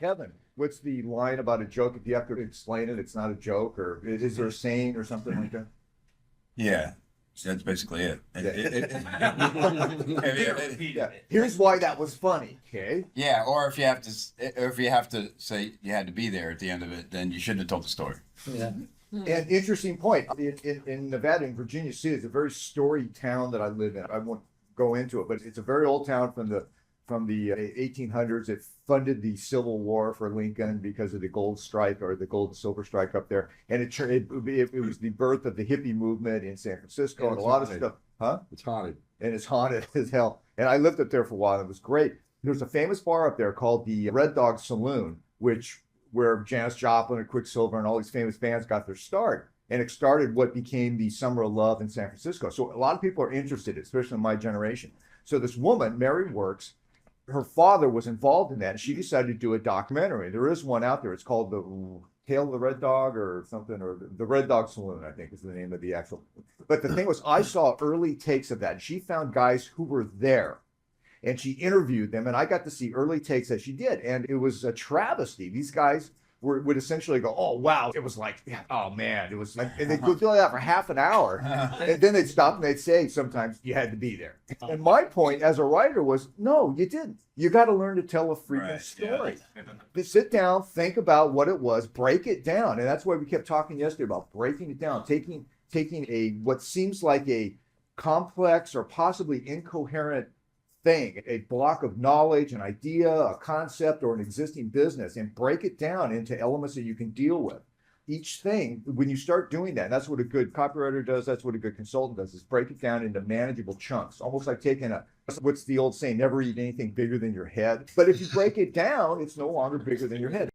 heaven. What's the line about a joke? If you have to explain it, it's not a joke, or is there a saying or something like that? Yeah, so that's basically it. Yeah. Here's why that was funny. Okay. Yeah, or if you have to say you had to be there at the end of it, then you shouldn't have told the story. Yeah. And interesting point. In Nevada, in Virginia City, it's a very storied town that I live in. I won't go into it, but it's a very old town from the 1800s. It funded the Civil War for Lincoln because of the gold strike or the gold and silver strike up there. And it was the birth of the hippie movement in San Francisco and a lot of stuff. Huh? It's haunted. And it's haunted as hell. And I lived up there for a while. And it was great. There's a famous bar up there called the Red Dog Saloon, where Janis Joplin and Quicksilver and all these famous bands got their start. And it started what became the Summer of Love in San Francisco. So a lot of people are interested, especially in my generation. So this woman, Mary Works, her father was involved in that, and she decided to do a documentary. There is one out there. It's called The Tale of the Red Dog or something, or The Red Dog Saloon, I think is the name of the actual. But the thing was, I saw early takes of that, and she found guys who were there, and she interviewed them, and I got to see early takes that she did, and it was a travesty. These guys would essentially go, oh, wow. It was like, oh, man. It was like, and they'd go through that for half an hour. And then they'd stop and they'd say, sometimes you had to be there. And my point as a writer was, no, you didn't. You got to learn to tell a freaking story. Yeah. Sit down, think about what it was, break it down. And that's why we kept talking yesterday about breaking it down, taking what seems like a complex or possibly incoherent thing, a block of knowledge, an idea, a concept, or an existing business, and break it down into elements that you can deal with. Each thing, when you start doing that, that's what a good copywriter does, that's what a good consultant does, is break it down into manageable chunks, almost like taking what's the old saying, never eat anything bigger than your head. But if you break it down, it's no longer bigger than your head.